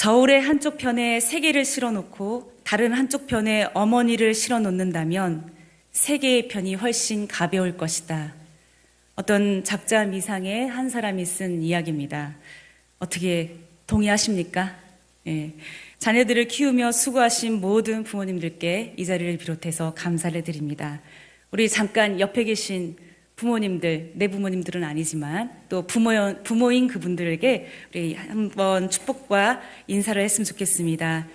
저울의 한쪽 편에 세계를 실어놓고 다른 한쪽 편에 어머니를 실어놓는다면 세계의 편이 훨씬 가벼울 것이다. 어떤 작자 미상의 한 사람이 쓴 이야기입니다. 어떻게 동의하십니까? 예. 자녀들을 키우며 수고하신 모든 부모님들께 이 자리를 비롯해서 감사를 드립니다. 우리 잠깐 옆에 계신 부모님들, 내 부모님들은 아니지만 또 부모인 그분들에게 우리 한번 축복과 인사를 했으면 좋겠습니다.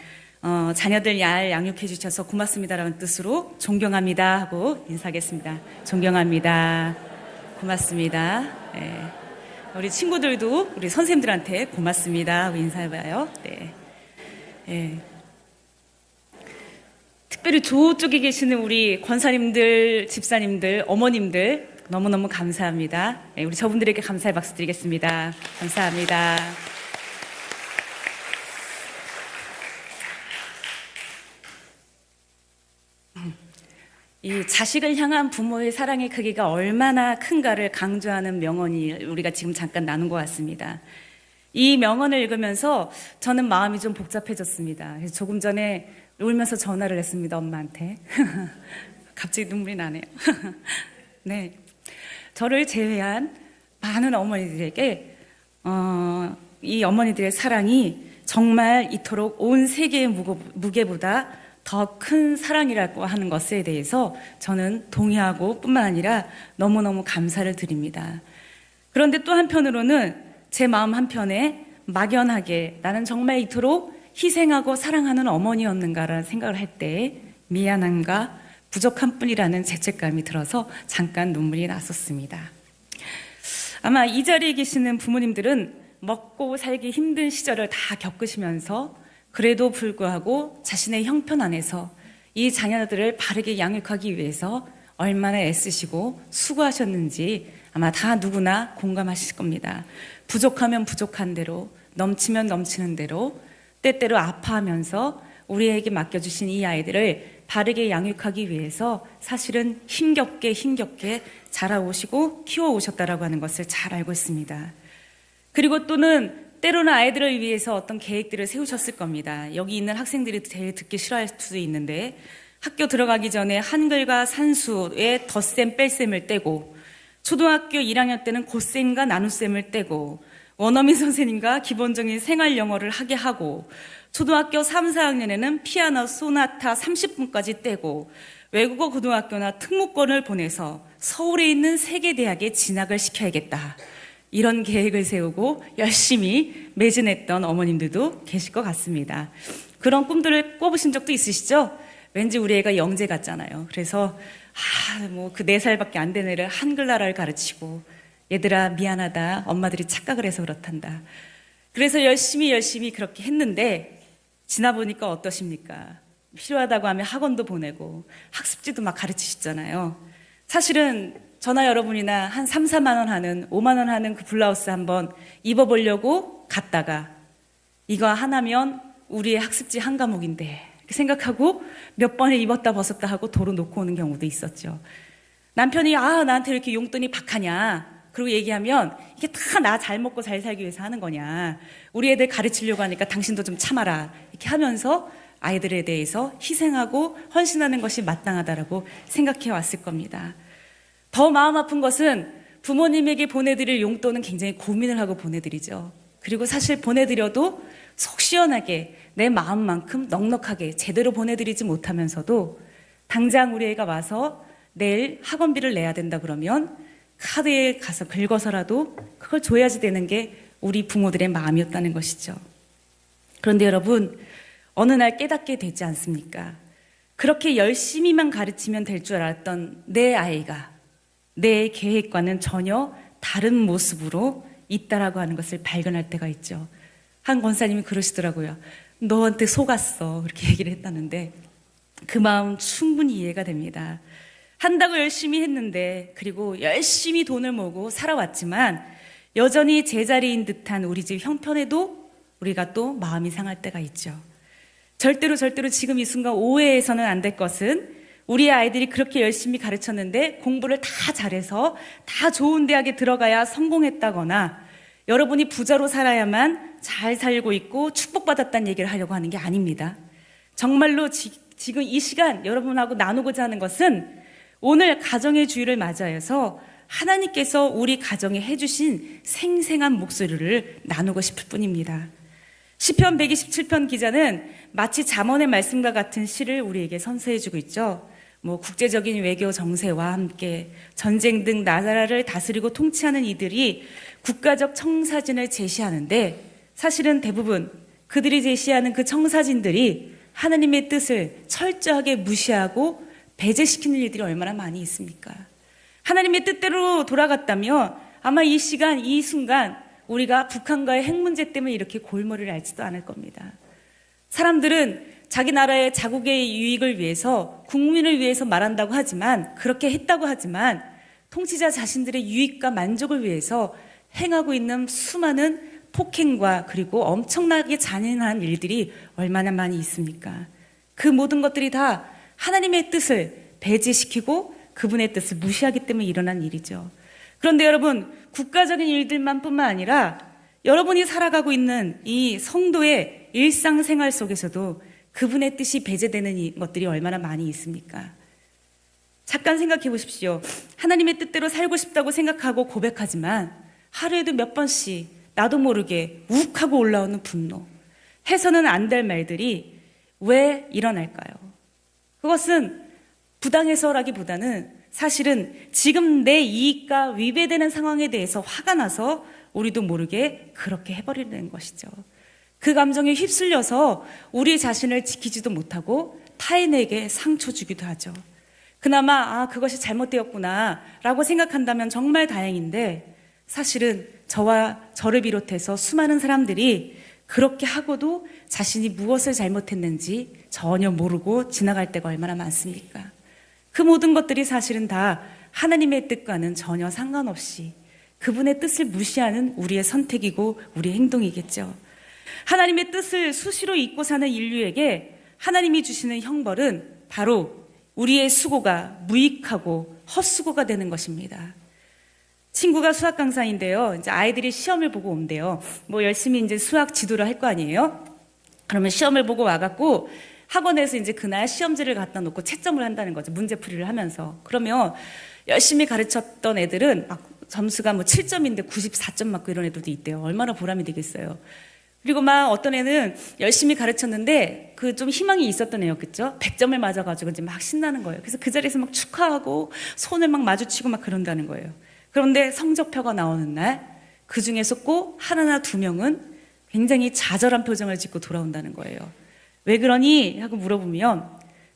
자녀들 잘 양육해 주셔서 고맙습니다라는 뜻으로 존경합니다 하고 인사하겠습니다. 존경합니다. 고맙습니다. 네. 우리 친구들도 우리 선생님들한테 고맙습니다 하고 인사해봐요. 네. 네. 특별히 저쪽에 계시는 우리 권사님들, 집사님들, 어머님들 너무너무 감사합니다. 네, 우리 저분들에게 감사의 박수 드리겠습니다. 감사합니다. 이 자식을 향한 부모의 사랑의 크기가 얼마나 큰가를 강조하는 명언이 우리가 지금 잠깐 나눈 것 같습니다. 이 명언을 읽으면서 저는 마음이 좀 복잡해졌습니다. 그래서 조금 전에 울면서 전화를 했습니다, 엄마한테. 갑자기 눈물이 나네요. 네. 저를 제외한 많은 어머니들에게 이 어머니들의 사랑이 정말 이토록 온 세계의 무게보다 더 큰 사랑이라고 하는 것에 대해서 저는 동의하고 뿐만 아니라 너무너무 감사를 드립니다. 그런데 또 한편으로는 제 마음 한편에 막연하게 나는 정말 이토록 희생하고 사랑하는 어머니였는가라는 생각을 할 때 미안함과 부족한 뿐이라는 죄책감이 들어서 잠깐 눈물이 났었습니다. 아마 이 자리에 계시는 부모님들은 먹고 살기 힘든 시절을 다 겪으시면서 그래도 불구하고 자신의 형편 안에서 이 자녀들을 바르게 양육하기 위해서 얼마나 애쓰시고 수고하셨는지 아마 다 누구나 공감하실 겁니다. 부족하면 부족한 대로, 넘치면 넘치는 대로, 때때로 아파하면서 우리에게 맡겨주신 이 아이들을 바르게 양육하기 위해서 사실은 힘겹게 자라오시고 키워오셨다라고 하는 것을 잘 알고 있습니다. 그리고 또는 때로는 아이들을 위해서 어떤 계획들을 세우셨을 겁니다. 여기 있는 학생들이 제일 듣기 싫어할 수도 있는데 학교 들어가기 전에 한글과 산수의 덧셈 뺄셈을 떼고 초등학교 1학년 때는 곱셈과 나눗셈을 떼고 원어민 선생님과 기본적인 생활 영어를 하게 하고 초등학교 3, 4학년에는 피아노 소나타 30분까지 떼고 외국어 고등학교나 특목권을 보내서 서울에 있는 세계대학에 진학을 시켜야겠다. 이런 계획을 세우고 열심히 매진했던 어머님들도 계실 것 같습니다. 그런 꿈들을 꿔보신 적도 있으시죠? 왠지 우리 애가 영재 같잖아요. 그래서 그 4살밖에 안 된 애를 한글나라를 가르치고 얘들아 미안하다. 엄마들이 착각을 해서 그렇단다. 그래서 열심히 그렇게 했는데 지나보니까 어떠십니까? 필요하다고 하면 학원도 보내고 학습지도 막 가르치시잖아요. 사실은 저나 여러분이나 한 3, 4만 원 하는 5만 원 하는 그 블라우스 한번 입어보려고 갔다가 이거 하나면 우리의 학습지 한 과목인데 이렇게 생각하고 몇 번에 입었다 벗었다 하고 도로 놓고 오는 경우도 있었죠. 남편이 나한테 이렇게 용돈이 박하냐 그리고 얘기하면 이게 다 나 잘 먹고 잘 살기 위해서 하는 거냐. 우리 애들 가르치려고 하니까 당신도 좀 참아라. 이렇게 하면서 아이들에 대해서 희생하고 헌신하는 것이 마땅하다라고 생각해 왔을 겁니다. 더 마음 아픈 것은 부모님에게 보내드릴 용돈은 굉장히 고민을 하고 보내드리죠. 그리고 사실 보내드려도 속 시원하게 내 마음만큼 넉넉하게 제대로 보내드리지 못하면서도 당장 우리 애가 와서 내일 학원비를 내야 된다 그러면 카드에 가서 긁어서라도 그걸 줘야지 되는 게 우리 부모들의 마음이었다는 것이죠. 그런데 여러분, 어느 날 깨닫게 되지 않습니까? 그렇게 열심히만 가르치면 될 줄 알았던 내 아이가 내 계획과는 전혀 다른 모습으로 있다라고 하는 것을 발견할 때가 있죠. 한 권사님이 그러시더라고요. 너한테 속았어. 그렇게 얘기를 했다는데 그 마음 충분히 이해가 됩니다. 한다고 열심히 했는데 그리고 열심히 돈을 모으고 살아왔지만 여전히 제자리인 듯한 우리 집 형편에도 우리가 또 마음이 상할 때가 있죠. 절대로 지금 이 순간 오해해서는 안 될 것은 우리 아이들이 그렇게 열심히 가르쳤는데 공부를 다 잘해서 다 좋은 대학에 들어가야 성공했다거나 여러분이 부자로 살아야만 잘 살고 있고 축복받았다는 얘기를 하려고 하는 게 아닙니다. 정말로 지금 이 시간 여러분하고 나누고자 하는 것은 오늘 가정의 주일을 맞이해서 하나님께서 우리 가정에 해주신 생생한 목소리를 나누고 싶을 뿐입니다. 시편 127편 기자는 마치 잠언의 말씀과 같은 시를 우리에게 선사해주고 있죠. 국제적인 외교 정세와 함께 전쟁 등 나라를 다스리고 통치하는 이들이 국가적 청사진을 제시하는데 사실은 대부분 그들이 제시하는 그 청사진들이 하나님의 뜻을 철저하게 무시하고 배제시키는 일들이 얼마나 많이 있습니까? 하나님의 뜻대로 돌아갔다면 아마 이 시간, 이 순간 우리가 북한과의 핵 문제 때문에 이렇게 골머리를 앓지도 않을 겁니다. 사람들은 자기 나라의 자국의 유익을 위해서, 국민을 위해서 말한다고 하지만, 그렇게 했다고 하지만 통치자 자신들의 유익과 만족을 위해서 행하고 있는 수많은 폭행과 그리고 엄청나게 잔인한 일들이 얼마나 많이 있습니까? 그 모든 것들이 다 하나님의 뜻을 배제시키고 그분의 뜻을 무시하기 때문에 일어난 일이죠. 그런데 여러분, 국가적인 일들만 뿐만 아니라 여러분이 살아가고 있는 이 성도의 일상생활 속에서도 그분의 뜻이 배제되는 것들이 얼마나 많이 있습니까? 잠깐 생각해 보십시오. 하나님의 뜻대로 살고 싶다고 생각하고 고백하지만 하루에도 몇 번씩 나도 모르게 욱하고 올라오는 분노, 해서는 안 될 말들이 왜 일어날까요? 그것은 부당해서라기보다는 사실은 지금 내 이익과 위배되는 상황에 대해서 화가 나서 우리도 모르게 그렇게 해버리는 것이죠. 그 감정에 휩쓸려서 우리 자신을 지키지도 못하고 타인에게 상처 주기도 하죠. 그나마 그것이 잘못되었구나 라고 생각한다면 정말 다행인데 사실은 저와 저를 비롯해서 수많은 사람들이 그렇게 하고도 자신이 무엇을 잘못했는지 전혀 모르고 지나갈 때가 얼마나 많습니까? 그 모든 것들이 사실은 다 하나님의 뜻과는 전혀 상관없이 그분의 뜻을 무시하는 우리의 선택이고 우리의 행동이겠죠. 하나님의 뜻을 수시로 잊고 사는 인류에게 하나님이 주시는 형벌은 바로 우리의 수고가 무익하고 헛수고가 되는 것입니다. 친구가 수학 강사인데요. 이제 아이들이 시험을 보고 온대요. 열심히 이제 수학 지도를 할 거 아니에요? 그러면 시험을 보고 와갖고 학원에서 이제 그날 시험지를 갖다 놓고 채점을 한다는 거죠. 문제풀이를 하면서. 그러면 열심히 가르쳤던 애들은 막 점수가 7점인데 94점 맞고 이런 애들도 있대요. 얼마나 보람이 되겠어요. 그리고 막 어떤 애는 열심히 가르쳤는데 그 좀 희망이 있었던 애였겠죠. 100점을 맞아가지고 이제 막 신나는 거예요. 그래서 그 자리에서 막 축하하고 손을 막 마주치고 막 그런다는 거예요. 그런데 성적표가 나오는 날 그 중에서 꼭 하나나 두 명은 굉장히 좌절한 표정을 짓고 돌아온다는 거예요. 왜 그러니? 하고 물어보면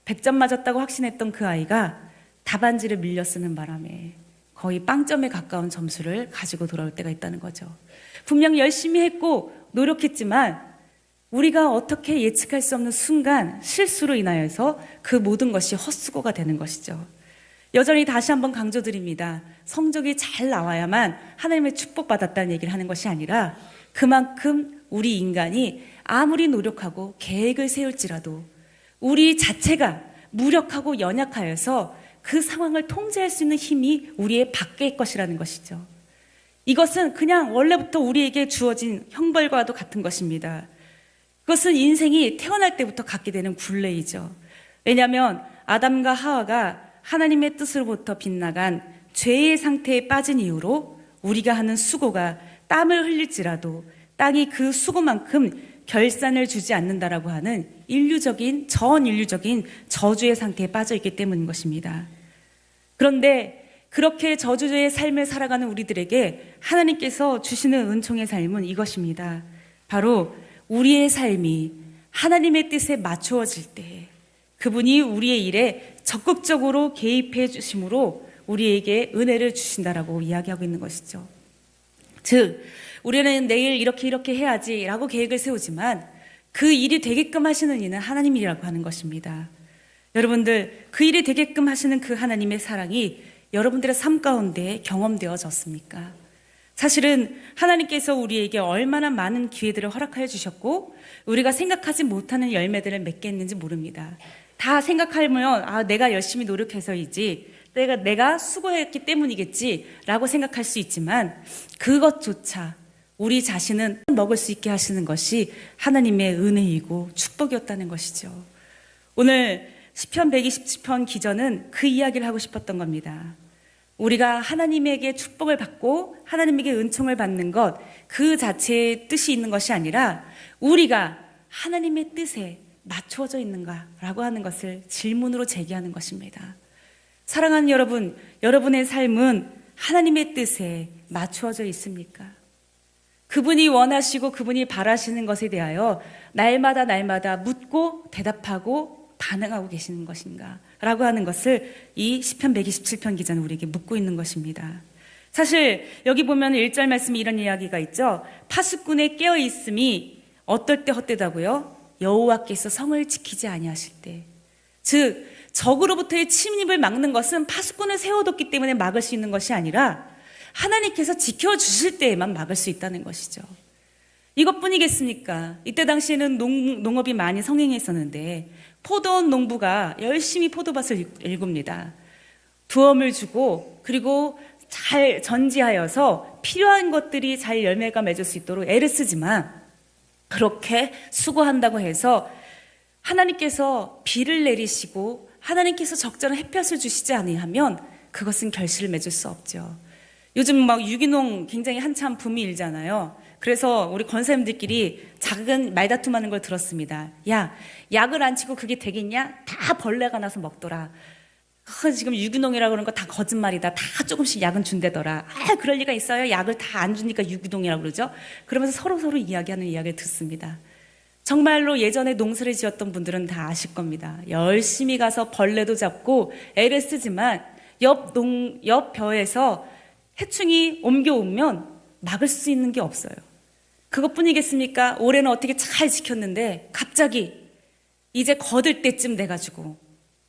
100점 맞았다고 확신했던 그 아이가 답안지를 밀려 쓰는 바람에 거의 빵점에 가까운 점수를 가지고 돌아올 때가 있다는 거죠. 분명 열심히 했고 노력했지만 우리가 어떻게 예측할 수 없는 순간 실수로 인하여서 그 모든 것이 헛수고가 되는 것이죠. 여전히 다시 한번 강조드립니다. 성적이 잘 나와야만 하나님의 축복받았다는 얘기를 하는 것이 아니라 그만큼 우리 인간이 아무리 노력하고 계획을 세울지라도 우리 자체가 무력하고 연약하여서 그 상황을 통제할 수 있는 힘이 우리의 밖의 것이라는 것이죠. 이것은 그냥 원래부터 우리에게 주어진 형벌과도 같은 것입니다. 그것은 인생이 태어날 때부터 갖게 되는 굴레이죠. 왜냐하면 아담과 하와가 하나님의 뜻으로부터 빗나간 죄의 상태에 빠진 이후로 우리가 하는 수고가 땀을 흘릴지라도 땅이 그 수고만큼 결산을 주지 않는다라고 하는 전 인류적인 저주의 상태에 빠져 있기 때문인 것입니다. 그런데 그렇게 저주의 삶을 살아가는 우리들에게 하나님께서 주시는 은총의 삶은 이것입니다. 바로 우리의 삶이 하나님의 뜻에 맞추어질 때 그분이 우리의 일에 적극적으로 개입해 주심으로 우리에게 은혜를 주신다라고 이야기하고 있는 것이죠. 즉 우리는 내일 이렇게 해야지라고 계획을 세우지만 그 일이 되게끔 하시는 이는 하나님이라고 하는 것입니다. 여러분들 그 일이 되게끔 하시는 그 하나님의 사랑이 여러분들의 삶 가운데 경험되어졌습니까? 사실은 하나님께서 우리에게 얼마나 많은 기회들을 허락하여 주셨고 우리가 생각하지 못하는 열매들을 맺게 했는지 모릅니다. 다 생각하면 내가 열심히 노력해서이지 내가 수고했기 때문이겠지 라고 생각할 수 있지만 그것조차 우리 자신은 먹을 수 있게 하시는 것이 하나님의 은혜이고 축복이었다는 것이죠. 오늘 시편 120편 기전은 그 이야기를 하고 싶었던 겁니다. 우리가 하나님에게 축복을 받고 하나님에게 은총을 받는 것, 그 자체의 뜻이 있는 것이 아니라 우리가 하나님의 뜻에 맞추어져 있는가라고 하는 것을 질문으로 제기하는 것입니다. 사랑하는 여러분, 여러분의 삶은 하나님의 뜻에 맞추어져 있습니까? 그분이 원하시고 그분이 바라시는 것에 대하여 날마다 묻고 대답하고 반응하고 계시는 것인가? 라고 하는 것을 이 시편 127편 기자는 우리에게 묻고 있는 것입니다. 사실 여기 보면 1절 말씀에 이런 이야기가 있죠. 파수꾼의 깨어 있음이 어떨 때 헛되다고요? 여호와께서 성을 지키지 아니하실 때. 즉 적으로부터의 침입을 막는 것은 파수꾼을 세워뒀기 때문에 막을 수 있는 것이 아니라 하나님께서 지켜주실 때에만 막을 수 있다는 것이죠. 이것뿐이겠습니까? 이때 당시에는 농업이 많이 성행했었는데 포도원 농부가 열심히 포도밭을 일굽니다. 두엄을 주고 그리고 잘 전지하여서 필요한 것들이 잘 열매가 맺을 수 있도록 애를 쓰지만 그렇게 수고한다고 해서 하나님께서 비를 내리시고 하나님께서 적절한 햇볕을 주시지 아니하면 그것은 결실을 맺을 수 없죠. 요즘 막 유기농 굉장히 한참 붐이 일잖아요. 그래서 우리 권사님들끼리 작은 말다툼하는 걸 들었습니다. 야, 약을 안 치고 그게 되겠냐? 다 벌레가 나서 먹더라. 지금 유기농이라고 그러는 거 다 거짓말이다. 다 조금씩 약은 준대더라. 그럴 리가 있어요? 약을 다 안 주니까 유기농이라고 그러죠. 그러면서 서로 이야기하는 이야기를 듣습니다. 정말로 예전에 농사를 지었던 분들은 다 아실 겁니다. 열심히 가서 벌레도 잡고 애를 쓰지만 옆 벼에서 해충이 옮겨오면 막을 수 있는 게 없어요. 그것뿐이겠습니까? 올해는 어떻게 잘 지켰는데 갑자기 이제 거들 때쯤 돼가지고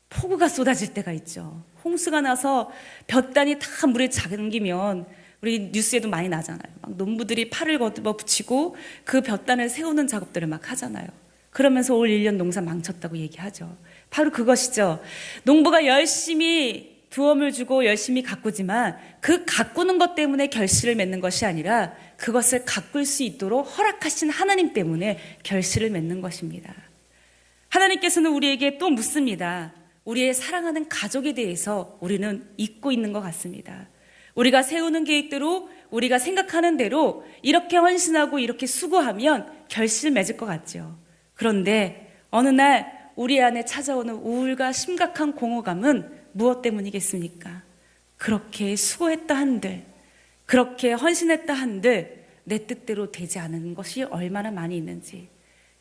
폭우가 쏟아질 때가 있죠. 홍수가 나서 볕단이 다 물에 잠기면 우리 뉴스에도 많이 나잖아요. 막 농부들이 팔을 걷어 붙이고 그 볕단을 세우는 작업들을 막 하잖아요. 그러면서 올 1년 농사 망쳤다고 얘기하죠. 바로 그것이죠. 농부가 열심히 두엄을 주고 열심히 가꾸지만 그 가꾸는 것 때문에 결실을 맺는 것이 아니라 그것을 가꿀 수 있도록 허락하신 하나님 때문에 결실을 맺는 것입니다. 하나님께서는 우리에게 또 묻습니다. 우리의 사랑하는 가족에 대해서 우리는 잊고 있는 것 같습니다. 우리가 세우는 계획대로 우리가 생각하는 대로 이렇게 헌신하고 이렇게 수고하면 결실을 맺을 것 같죠. 그런데 어느 날 우리 안에 찾아오는 우울과 심각한 공허감은 무엇 때문이겠습니까? 그렇게 수고했다 한들, 그렇게 헌신했다 한들 내 뜻대로 되지 않은 것이 얼마나 많이 있는지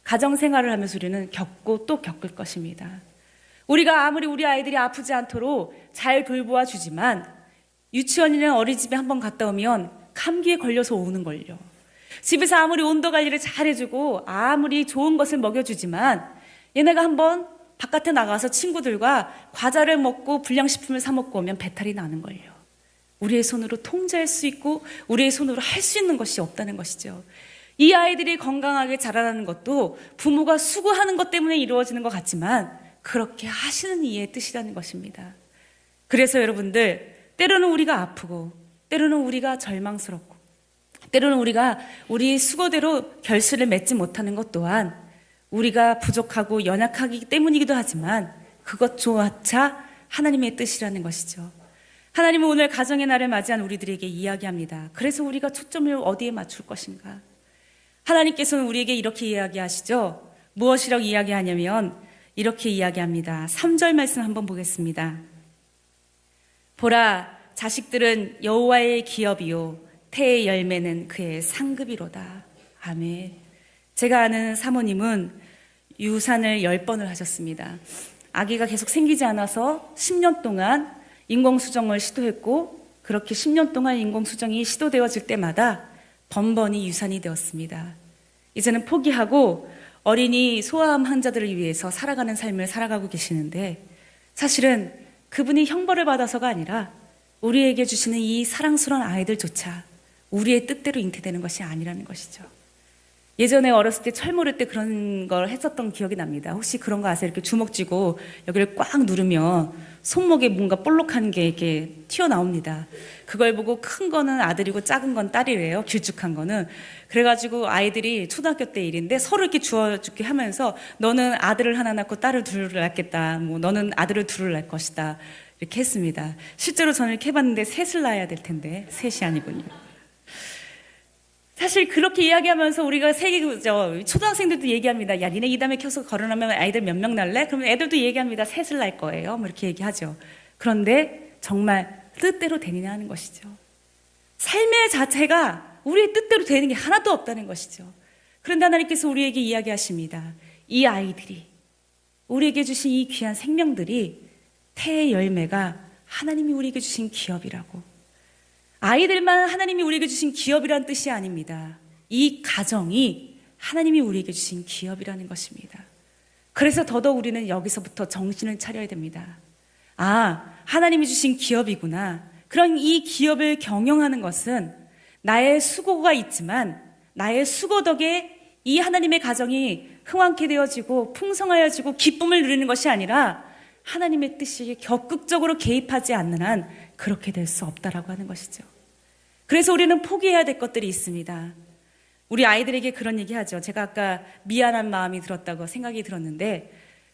가정생활을 하면서 우리는 겪고 또 겪을 것입니다. 우리가 아무리 우리 아이들이 아프지 않도록 잘 돌보아 주지만 유치원이나 어린이집에 한번 갔다 오면 감기에 걸려서 오는걸요. 집에서 아무리 온도 관리를 잘 해주고 아무리 좋은 것을 먹여주지만 얘네가 한번 바깥에 나가서 친구들과 과자를 먹고 불량식품을 사 먹고 오면 배탈이 나는 걸요. 우리의 손으로 통제할 수 있고 우리의 손으로 할 수 있는 것이 없다는 것이죠. 이 아이들이 건강하게 자라나는 것도 부모가 수고하는 것 때문에 이루어지는 것 같지만 그렇게 하시는 이의 뜻이라는 것입니다. 그래서 여러분들, 때로는 우리가 아프고 때로는 우리가 절망스럽고 때로는 우리가 우리 수고대로 결실을 맺지 못하는 것 또한 우리가 부족하고 연약하기 때문이기도 하지만 그것조차 하나님의 뜻이라는 것이죠. 하나님은 오늘 가정의 날을 맞이한 우리들에게 이야기합니다. 그래서 우리가 초점을 어디에 맞출 것인가? 하나님께서는 우리에게 이렇게 이야기하시죠. 무엇이라고 이야기하냐면 이렇게 이야기합니다. 3절 말씀 한번 보겠습니다. 보라, 자식들은 여호와의 기업이요 태의 열매는 그의 상급이로다. 아멘. 제가 아는 사모님은 유산을 10번을 하셨습니다. 아기가 계속 생기지 않아서 10년 동안 인공수정을 시도했고 그렇게 10년 동안 인공수정이 시도되어질 때마다 번번이 유산이 되었습니다. 이제는 포기하고 어린이 소아암 환자들을 위해서 살아가는 삶을 살아가고 계시는데 사실은 그분이 형벌을 받아서가 아니라 우리에게 주시는 이 사랑스러운 아이들조차 우리의 뜻대로 잉태되는 것이 아니라는 것이죠. 예전에 어렸을 때 철 모를 때 그런 걸 했었던 기억이 납니다. 혹시 그런 거 아세요? 이렇게 주먹 쥐고 여기를 꽉 누르면 손목에 뭔가 볼록한 게 이렇게 튀어나옵니다. 그걸 보고 큰 거는 아들이고 작은 건 딸이래요. 길쭉한 거는. 그래가지고 아이들이 초등학교 때 일인데 서로 이렇게 주워주게 하면서 너는 아들을 하나 낳고 딸을 둘을 낳겠다. 뭐 너는 아들을 둘을 낳을 것이다. 이렇게 했습니다. 실제로 저는 이렇게 해봤는데 셋을 낳아야 될 텐데 셋이 아니군요. 사실 그렇게 이야기하면서 우리가 초등학생들도 얘기합니다. 야, 니네 이 다음에 켜서 거론하면 아이들 몇 명 낳을래? 그러면 애들도 얘기합니다. 셋을 낳을 거예요. 뭐 이렇게 얘기하죠. 그런데 정말 뜻대로 되느냐 하는 것이죠. 삶의 자체가 우리의 뜻대로 되는 게 하나도 없다는 것이죠. 그런데 하나님께서 우리에게 이야기하십니다. 이 아이들이, 우리에게 주신 이 귀한 생명들이 태의 열매가 하나님이 우리에게 주신 기업이라고. 아이들만 하나님이 우리에게 주신 기업이라는 뜻이 아닙니다. 이 가정이 하나님이 우리에게 주신 기업이라는 것입니다. 그래서 더더욱 우리는 여기서부터 정신을 차려야 됩니다. 아, 하나님이 주신 기업이구나. 그런 이 기업을 경영하는 것은 나의 수고가 있지만 나의 수고 덕에 이 하나님의 가정이 흥왕케 되어지고 풍성하여지고 기쁨을 누리는 것이 아니라 하나님의 뜻이 적극적으로 개입하지 않는 한 그렇게 될 수 없다라고 하는 것이죠. 그래서 우리는 포기해야 될 것들이 있습니다. 우리 아이들에게 그런 얘기 하죠. 제가 아까 미안한 마음이 들었다고 생각이 들었는데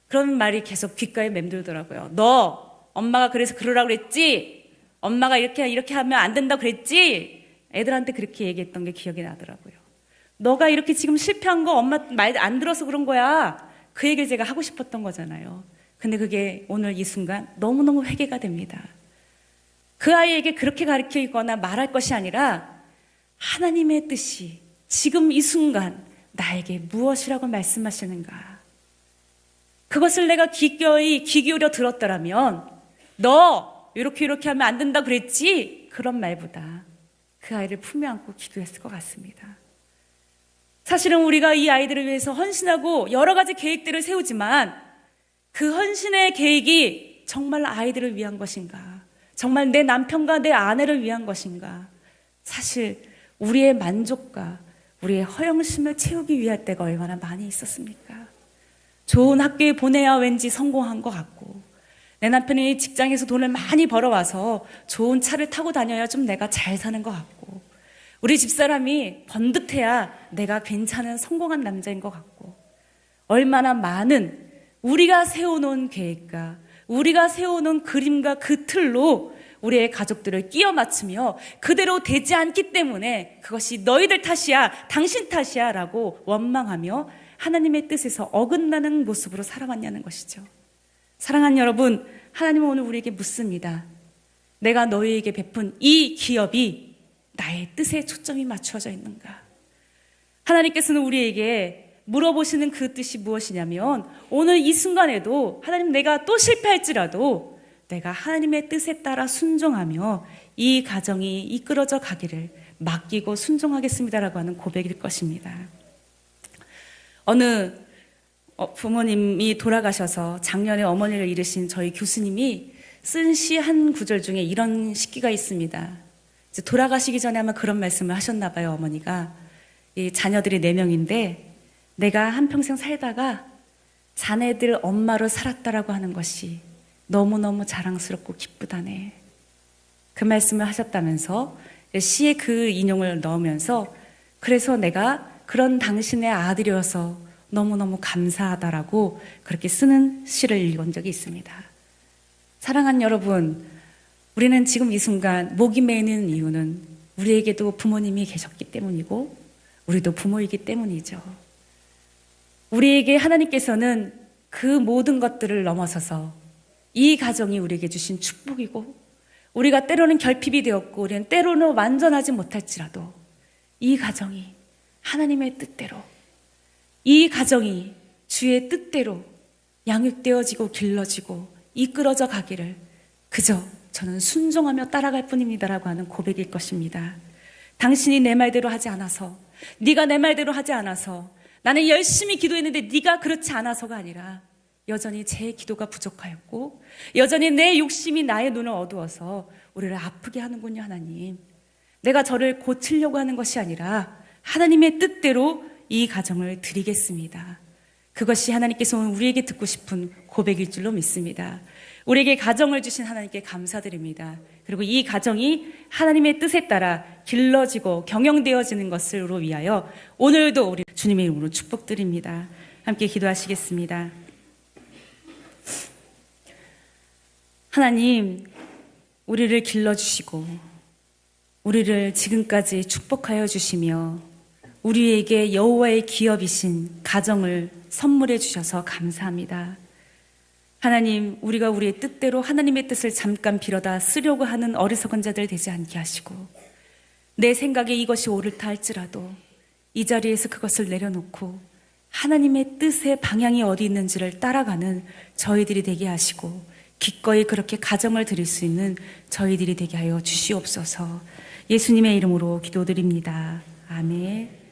그런 말이 계속 귓가에 맴돌더라고요. 너 엄마가 그래서 그러라고 그랬지? 엄마가 이렇게 하면 안 된다고 그랬지? 애들한테 그렇게 얘기했던 게 기억이 나더라고요. 너가 이렇게 지금 실패한 거 엄마 말 안 들어서 그런 거야. 그 얘기를 제가 하고 싶었던 거잖아요. 근데 그게 오늘 이 순간 너무너무 회개가 됩니다. 그 아이에게 그렇게 가르치거나 말할 것이 아니라 하나님의 뜻이 지금 이 순간 나에게 무엇이라고 말씀하시는가. 그것을 내가 귀 기울여 들었더라면 너 이렇게 하면 안 된다고 그랬지? 그런 말보다 그 아이를 품에 안고 기도했을 것 같습니다. 사실은 우리가 이 아이들을 위해서 헌신하고 여러 가지 계획들을 세우지만 그 헌신의 계획이 정말 아이들을 위한 것인가? 정말 내 남편과 내 아내를 위한 것인가? 사실 우리의 만족과 우리의 허영심을 채우기 위할 때가 얼마나 많이 있었습니까? 좋은 학교에 보내야 왠지 성공한 것 같고 내 남편이 직장에서 돈을 많이 벌어와서 좋은 차를 타고 다녀야 좀 내가 잘 사는 것 같고 우리 집사람이 번듯해야 내가 괜찮은 성공한 남자인 것 같고 얼마나 많은 우리가 세워놓은 계획과 우리가 세워놓은 그림과 그 틀로 우리의 가족들을 끼워 맞추며 그대로 되지 않기 때문에 그것이 너희들 탓이야, 당신 탓이야 라고 원망하며 하나님의 뜻에서 어긋나는 모습으로 살아왔냐는 것이죠. 사랑하는 여러분, 하나님은 오늘 우리에게 묻습니다. 내가 너희에게 베푼 이 기업이 나의 뜻에 초점이 맞추어져 있는가? 하나님께서는 우리에게 물어보시는 그 뜻이 무엇이냐면 오늘 이 순간에도 하나님 내가 또 실패할지라도 내가 하나님의 뜻에 따라 순종하며 이 가정이 이끌어져 가기를 맡기고 순종하겠습니다라고 하는 고백일 것입니다. 어느 부모님이 돌아가셔서 작년에 어머니를 잃으신 저희 교수님이 쓴 시 한 구절 중에 이런 시기가 있습니다. 이제 돌아가시기 전에 아마 그런 말씀을 하셨나 봐요. 어머니가 이 자녀들이 4명인데 내가 한평생 살다가 자네들 엄마로 살았다라고 하는 것이 너무너무 자랑스럽고 기쁘다네. 그 말씀을 하셨다면서 시에 그 인용을 넣으면서 그래서 내가 그런 당신의 아들이어서 너무너무 감사하다라고 그렇게 쓰는 시를 읽은 적이 있습니다. 사랑하는 여러분, 우리는 지금 이 순간 목이 메이는 이유는 우리에게도 부모님이 계셨기 때문이고 우리도 부모이기 때문이죠. 우리에게 하나님께서는 그 모든 것들을 넘어서서 이 가정이 우리에게 주신 축복이고 우리가 때로는 결핍이 되었고 우리는 때로는 완전하지 못할지라도 이 가정이 하나님의 뜻대로 이 가정이 주의 뜻대로 양육되어지고 길러지고 이끌어져 가기를 그저 저는 순종하며 따라갈 뿐입니다라고 하는 고백일 것입니다. 당신이 내 말대로 하지 않아서 네가 내 말대로 하지 않아서 나는 열심히 기도했는데 네가 그렇지 않아서가 아니라 여전히 제 기도가 부족하였고 여전히 내 욕심이 나의 눈을 어두워서 우리를 아프게 하는군요. 하나님, 내가 저를 고치려고 하는 것이 아니라 하나님의 뜻대로 이 가정을 드리겠습니다. 그것이 하나님께서 오늘 우리에게 듣고 싶은 고백일 줄로 믿습니다. 우리에게 가정을 주신 하나님께 감사드립니다. 그리고 이 가정이 하나님의 뜻에 따라 길러지고 경영되어지는 것을 위하여 오늘도 우리 주님의 이름으로 축복드립니다. 함께 기도하시겠습니다. 하나님, 우리를 길러주시고 우리를 지금까지 축복하여 주시며 우리에게 여호와의 기업이신 가정을 선물해 주셔서 감사합니다. 하나님, 우리가 우리의 뜻대로 하나님의 뜻을 잠깐 빌어다 쓰려고 하는 어리석은 자들 되지 않게 하시고 내 생각에 이것이 옳다 할지라도 이 자리에서 그것을 내려놓고 하나님의 뜻의 방향이 어디 있는지를 따라가는 저희들이 되게 하시고 기꺼이 그렇게 가정을 드릴 수 있는 저희들이 되게 하여 주시옵소서. 예수님의 이름으로 기도드립니다. 아멘.